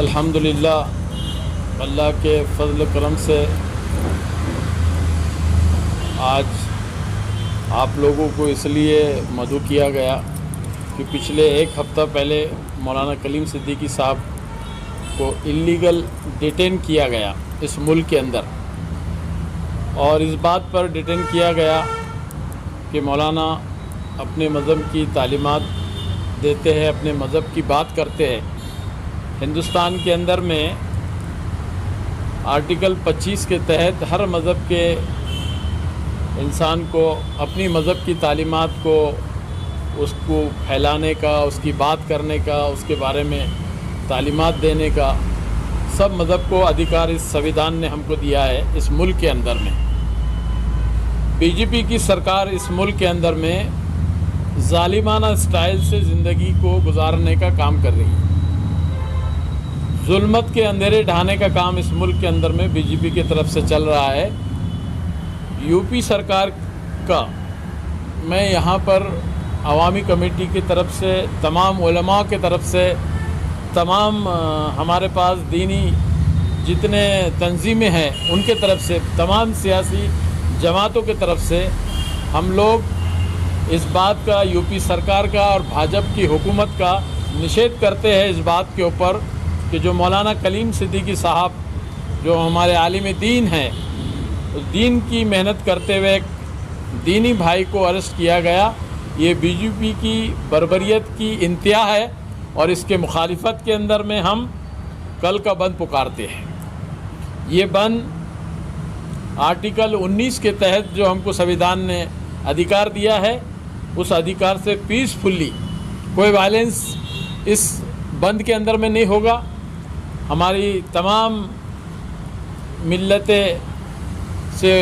अल्हम्दुलिल्लाह अल्लाह के फ़ज़ल करम से आज आप लोगों को इसलिए मदऊ किया गया कि पिछले एक हफ़्ता पहले मौलाना कलीम सिद्दीकी साहब को इल्लीगल डिटेन किया गया इस मुल्क के अंदर, और इस बात पर डिटेन किया गया कि मौलाना अपने मज़हब की तालीमात देते हैं, अपने मज़हब की बात करते हैं। हिंदुस्तान के अंदर में आर्टिकल 25 के तहत हर मज़हब के इंसान को अपनी मज़हब की तालीमात को उसको फैलाने का, उसकी बात करने का, उसके बारे में तालीमात देने का सब मज़हब को अधिकार इस संविधान ने हमको दिया है। इस मुल्क के अंदर में बीजेपी की सरकार इस मुल्क के अंदर में जालिमाना स्टाइल से ज़िंदगी को गुजारने का काम कर रही है। जुल्मत के अंधेरे ढाने का काम इस मुल्क के अंदर में बीजेपी की तरफ से चल रहा है। यूपी सरकार का मैं यहाँ पर अवामी कमेटी की तरफ से, तमाम उलमा की तरफ से, तमाम हमारे पास दीनी जितने तंजीमें हैं उनके तरफ से, तमाम सियासी जमातों की तरफ से हम लोग इस बात का, यूपी सरकार का और भाजपा की हुकूमत का निषेध करते हैं इस बात के ऊपर कि जो मौलाना कलीम सिद्दीकी साहब जो हमारे आलिम दीन हैं, उस दीन की मेहनत करते हुए एक दीनी भाई को अरेस्ट किया गया। ये बीजेपी की बर्बरियत की इंतहा है और इसके मुखालिफत के अंदर में हम कल का बंद पुकारते हैं। ये बंद आर्टिकल 19 के तहत जो हमको संविधान ने अधिकार दिया है, उस अधिकार से पीसफुली कोई वायलेंस इस बंद के अंदर में नहीं होगा। हमारी तमाम मिल्लतें से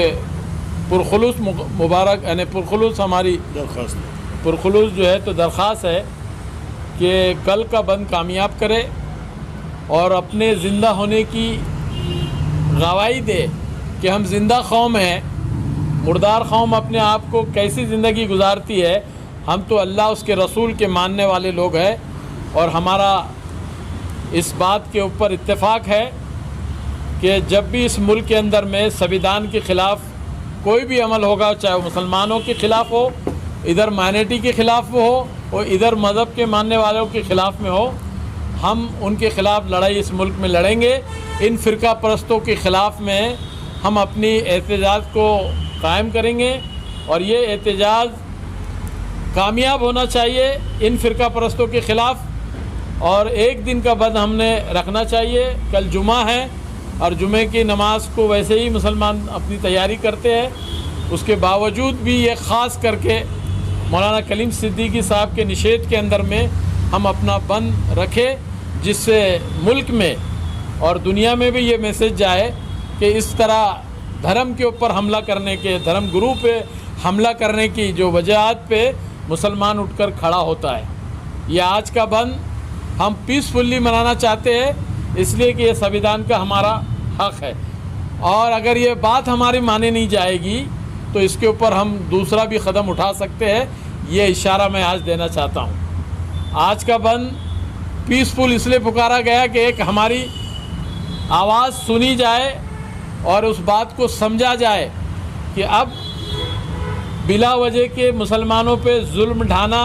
पुरखुलूस मुबारक, यानी पुरखुलूस हमारी पुरखुलूस जो है तो दरख्वास्त है कि कल का बंद कामयाब करे और अपने ज़िंदा होने की गवाही दे कि हम ज़िंदा कौम हैं। मुर्दार कौम अपने आप को कैसी ज़िंदगी गुजारती है, हम तो अल्लाह उसके रसूल के मानने वाले लोग हैं और हमारा इस बात के ऊपर इत्तेफाक है कि जब भी इस मुल्क के अंदर में संविधान के ख़िलाफ़ कोई भी अमल होगा, चाहे वो मुसलमानों के ख़िलाफ़ हो, इधर माइनॉरिटी के ख़िलाफ़ हो और इधर मज़हब के मानने वालों के ख़िलाफ़ में हो, हम उनके ख़िलाफ़ लड़ाई इस मुल्क में लड़ेंगे। इन फ़िरका परस्तों के ख़िलाफ़ में हम अपनी एहतजाज को कायम करेंगे और ये एहतजाज कामयाब होना चाहिए इन फ़िरका परस्तों के ख़िलाफ़। और एक दिन का बंद हमने रखना चाहिए। कल जुमा है और जुमे की नमाज को वैसे ही मुसलमान अपनी तैयारी करते हैं, उसके बावजूद भी ये ख़ास करके मौलाना कलीम सिद्दीकी साहब के निषेध के अंदर में हम अपना बंद रखें, जिससे मुल्क में और दुनिया में भी ये मैसेज जाए कि इस तरह धर्म के ऊपर हमला करने के, धर्म गुरु पे हमला करने की जो वजहात पे मुसलमान उठकर खड़ा होता है। ये आज का बंद हम पीसफुली मनाना चाहते हैं, इसलिए कि ये संविधान का हमारा हक़ है और अगर ये बात हमारी मानी नहीं जाएगी तो इसके ऊपर हम दूसरा भी कदम उठा सकते हैं। ये इशारा मैं आज देना चाहता हूँ। आज का बंद पीसफुल इसलिए पुकारा गया कि एक हमारी आवाज़ सुनी जाए और उस बात को समझा जाए कि अब बिला वजह के मुसलमानों पे जुल्म ढाना,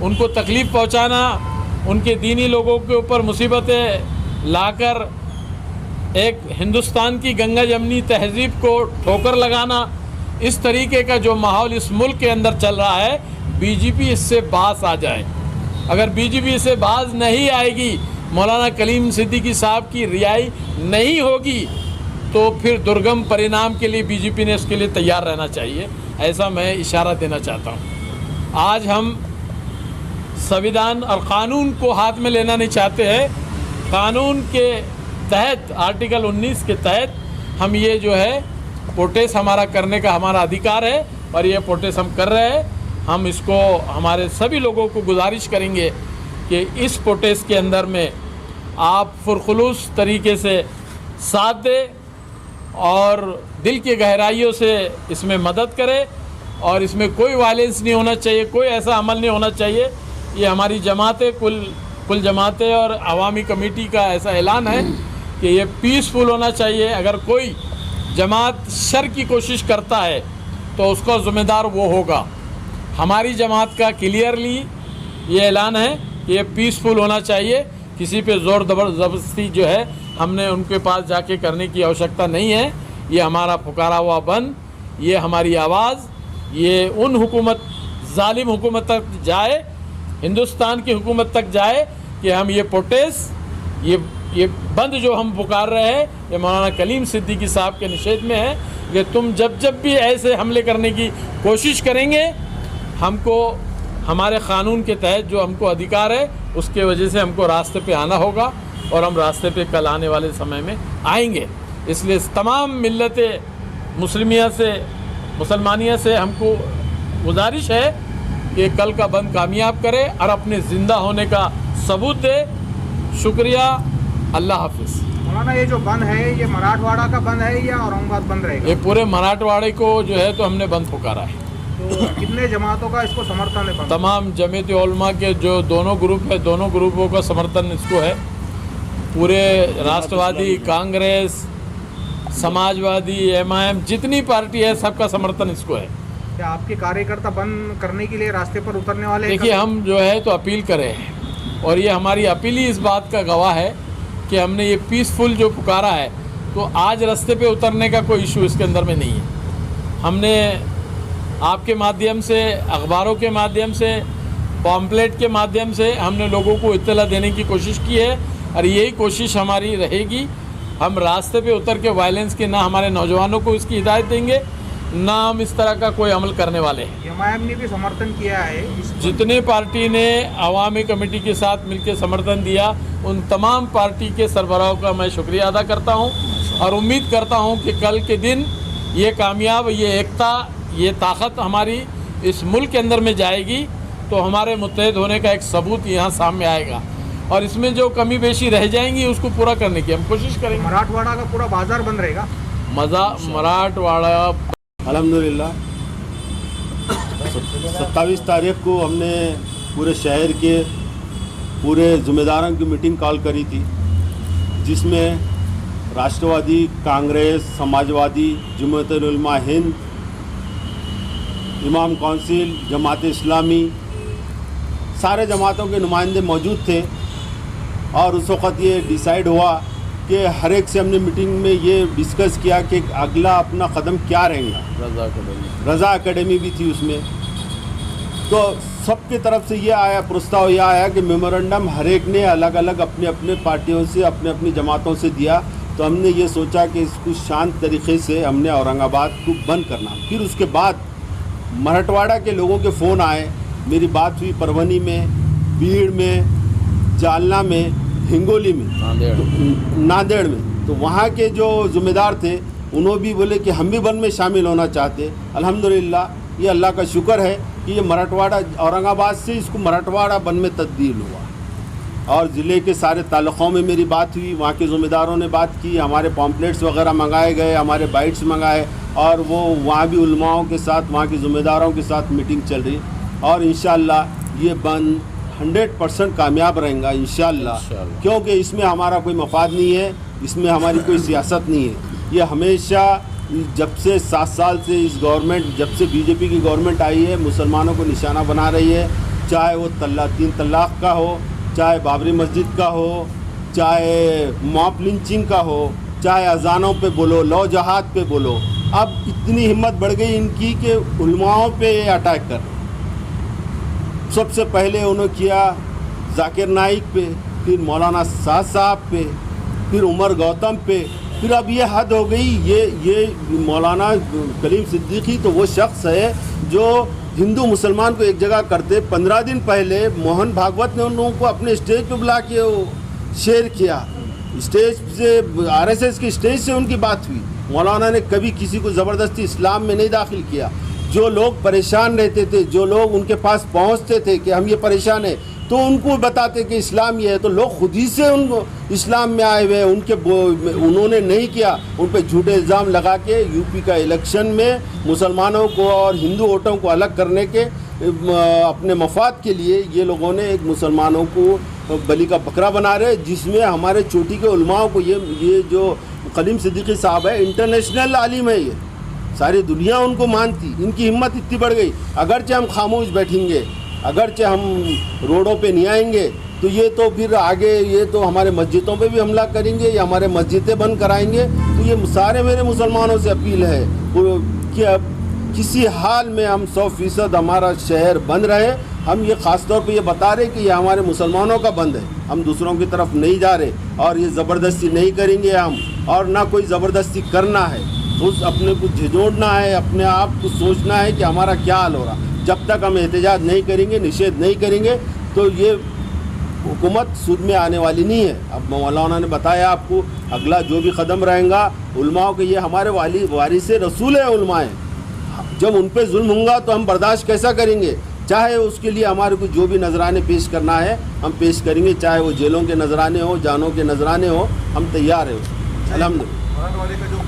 उनको तकलीफ़ पहुँचाना, उनके दीनी लोगों के ऊपर मुसीबतें लाकर एक हिंदुस्तान की गंगा जमनी तहज़ीब को ठोकर लगाना, इस तरीके का जो माहौल इस मुल्क के अंदर चल रहा है, बीजेपी इससे बाज आ जाए। अगर बीजेपी इससे बाज नहीं आएगी, मौलाना कलीम सिद्दीकी साहब की रिहाई नहीं होगी, तो फिर दुर्गम परिणाम के लिए बीजेपी ने इसके लिए तैयार रहना चाहिए। ऐसा मैं इशारा देना चाहता हूँ। आज हम संविधान और क़ानून को हाथ में लेना नहीं चाहते हैं। क़ानून के तहत आर्टिकल 19 के तहत हम ये जो है प्रोटेस्ट हमारा करने का हमारा अधिकार है और ये प्रोटेस्ट हम कर रहे हैं। हम इसको हमारे सभी लोगों को गुजारिश करेंगे कि इस प्रोटेस्ट के अंदर में आप पुरखुलूस तरीके से साथ दें और दिल की गहराइयों से इसमें मदद करें और इसमें कोई वायलेंस नहीं होना चाहिए, कोई ऐसा अमल नहीं होना चाहिए। ये हमारी जमात कुल कुल जमातें और अवामी कमेटी का ऐसा ऐलान है कि ये पीसफुल होना चाहिए। अगर कोई जमात शर की कोशिश करता है तो उसका ज़िम्मेदार वो होगा। हमारी जमात का क्लियरली ये ऐलान है कि ये पीसफुल होना चाहिए। किसी पे ज़ोर ज़बरदस्ती जो है हमने उनके पास जाके करने की आवश्यकता नहीं है। ये हमारा पुकारा हुआ बंद, ये हमारी आवाज़, ये उन हुकूमत जालिम हुकूमत तक जाए, हिंदुस्तान की हुकूमत तक जाए कि हम ये प्रोटेस्ट, ये बंद जो हम पुकार रहे हैं, ये मौलाना कलीम सिद्दीकी साहब के निषेध में है कि तुम जब भी ऐसे हमले करने की कोशिश करेंगे, हमको हमारे क़ानून के तहत जो हमको अधिकार है उसके वजह से हमको रास्ते पे आना होगा और हम रास्ते पे कल आने वाले समय में आएंगे। इसलिए तमाम मिल्लत मुस्लिमिया से मुसलमानिया से हमको गुजारिश है कि कल का बंद कामयाब करे और अपने ज़िंदा होने का सबूत दे। शुक्रिया, अल्लाह हाफिज़। मौलाना, ये जो बंद है ये मराठवाड़ा का बंद है या औरंगाबाद बंद रहेगा? ये पूरे मराठवाड़े को जो है तो हमने बंद पुकारा है। तो कितने जमातों का इसको समर्थन है? तमाम जमीयत उलमा के जो दोनों ग्रुप है, दोनों ग्रुपों का समर्थन इसको है। पूरे राष्ट्रवादी, कांग्रेस, समाजवादी, MIM जितनी पार्टी है सबका समर्थन इसको है। क्या आपके कार्यकर्ता बंद करने के लिए रास्ते पर उतरने वाले? देखिए, हम जो है तो अपील करे हैं और ये हमारी अपील ही इस बात का गवाह है कि हमने ये पीसफुल जो पुकारा है, तो आज रास्ते पे उतरने का कोई इशू इसके अंदर में नहीं है। हमने आपके माध्यम से, अखबारों के माध्यम से, पॉम्पलेट के माध्यम से हमने लोगों को इत्तला देने की कोशिश की है और यही कोशिश हमारी रहेगी। हम रास्ते पे उतर के वायलेंस के ना हमारे नौजवानों को इसकी हिदायत देंगे, ना हम इस तरह का कोई अमल करने वाले हैं। MIM ने भी समर्थन किया है। जितने पार्टी ने अवामी कमेटी के साथ मिलकर समर्थन दिया, उन तमाम पार्टी के सरबराहों का मैं शुक्रिया अदा करता हूं और उम्मीद करता हूं कि कल के दिन ये कामयाब, ये एकता, ये ताकत हमारी इस मुल्क के अंदर में जाएगी तो हमारे मुत्तहिद होने का एक सबूत यहाँ सामने आएगा और इसमें जो कमी बेशी रह जाएंगी उसको पूरा करने की हम कोशिश करेंगे। मराठवाड़ा का पूरा बाजार बंद रहेगा? मराठवाड़ा अल्हम्दुलिल्लाह 27 तारीख को हमने पूरे शहर के पूरे ज़िम्मेदारों की मीटिंग कॉल करी थी, जिसमें राष्ट्रवादी, कांग्रेस, समाजवादी, जमात उलमा हिंद, इमाम काउंसिल, जमात इस्लामी, सारे जमातों के नुमाइंदे मौजूद थे और उस वक़्त ये डिसाइड हुआ कि हर एक से हमने मीटिंग में ये डिस्कस किया कि अगला अपना कदम क्या रहेगा। रज़ा एकेडमी भी थी उसमें। तो सबके तरफ से ये आया, प्रस्ताव यह आया कि मेमोरेंडम हर एक ने अलग अलग अपने अपने पार्टियों से, अपने अपनी जमातों से दिया। तो हमने ये सोचा कि इसको शांत तरीक़े से हमने औरंगाबाद को बंद करना। फिर उसके बाद मराठवाड़ा के लोगों के फ़ोन आए, मेरी बात हुई परवनी में, बीड़ में, जालना में, हिंगोली में, नांदेड़ में। तो वहाँ के जो ज़िम्मेदार थे उन्होंने भी बोले कि हम भी बंद में शामिल होना चाहते। अल्हम्दुलिल्लाह ये अल्लाह का शुक्र है कि ये मराठवाड़ा, औरंगाबाद से इसको मराठवाड़ा बंद में तब्दील हुआ और ज़िले के सारे तालुक़ों में मेरी बात हुई, वहाँ के ज़िम्मेदारों ने बात की, हमारे पॉम्पलेट्स वगैरह मंगाए गए, हमारे बाइट्स मंगाए और वो वहाँ भी उलमाओं के साथ, वहाँ के ज़िम्मेदारों के साथ मीटिंग चल रही और इंशाअल्लाह ये बंद 100% कामयाब रहेगा इंशाअल्लाह। क्योंकि इसमें हमारा कोई मफाद नहीं है, इसमें हमारी कोई सियासत नहीं है। ये हमेशा जब से 7 साल से इस गवर्नमेंट, जब से बीजेपी की गवर्नमेंट आई है, मुसलमानों को निशाना बना रही है। चाहे वो 3 तलाक़ का हो, चाहे बाबरी मस्जिद का हो, चाहे मॉब लिंचिंग का हो, चाहे अजानों पे बोलो, लौ जहाद पे बोलो। अब इतनी हिम्मत बढ़ गई इनकी कि उलमाओं पे ये अटैक कर। सबसे पहले उन्होंने किया जाकिर नाइक पे, फिर मौलाना साद साहब पे, फिर उमर गौतम पे, फिर अब ये हद हो गई। ये मौलाना कलीम सिद्दीकी तो वो शख्स है जो हिंदू मुसलमान को एक जगह करते। 15 दिन पहले मोहन भागवत ने उन लोगों को अपने स्टेज पे बुला के वो शेयर किया, स्टेज से, RSS की स्टेज से उनकी बात हुई। मौलाना ने कभी किसी को ज़बरदस्ती इस्लाम में नहीं दाखिल किया। जो लोग परेशान रहते थे, जो लोग उनके पास पहुंचते थे कि हम ये परेशान हैं, तो उनको बताते कि इस्लाम ये है, तो लोग खुद ही से उनको इस्लाम में आए हुए। उन्होंने नहीं किया, उन पर झूठे इल्ज़ाम लगा के यूपी का इलेक्शन में मुसलमानों को और हिंदू वोटों को अलग करने के अपने मफाद के लिए ये लोगों ने एक मुसलमानों को बलि का बकरा बना रहे, जिसमें हमारे चोटी के उलमाओं को ये जो कलीम सिद्दीकी साहब है, इंटरनेशनल आलिम है, ये सारी दुनिया उनको मानती, इनकी हिम्मत इतनी बढ़ गई। अगरचे हम खामोश बैठेंगे, अगरचे हम रोडों पे नहीं आएंगे, तो ये तो फिर आगे ये तो हमारे मस्जिदों पे भी हमला करेंगे या हमारे मस्जिदें बंद कराएंगे। तो ये सारे मेरे मुसलमानों से अपील है कि अब किसी हाल में हम 100% हमारा शहर बंद रहे। हम ये ख़ास तौर पे ये बता रहे कि ये हमारे मुसलमानों का बंद है, हम दूसरों की तरफ नहीं जा रहे और ये ज़बरदस्ती नहीं करेंगे हम, और ना कोई ज़बरदस्ती करना है। उस अपने को झिझोड़ना है, अपने आप को सोचना है कि हमारा क्या हाल हो रहा। जब तक हम एहतजाज नहीं करेंगे, निषेध नहीं करेंगे, तो ये हुकूमत सूद में आने वाली नहीं है। अब मौलाना ने बताया आपको, अगला जो भी कदम रहेगा उलमाओं के, ये हमारे वारिस रसूल है उलमाए, जब उन पे जुल्म होगा तो हम बर्दाश्त कैसा करेंगे। चाहे उसके लिए हमारे को जो भी नजराने पेश करना है हम पेश करेंगे, चाहे वो जेलों के नजराने हो, जानों के नजराने हो, हम तैयार हैं। अल्हम्दुलिल्लाह।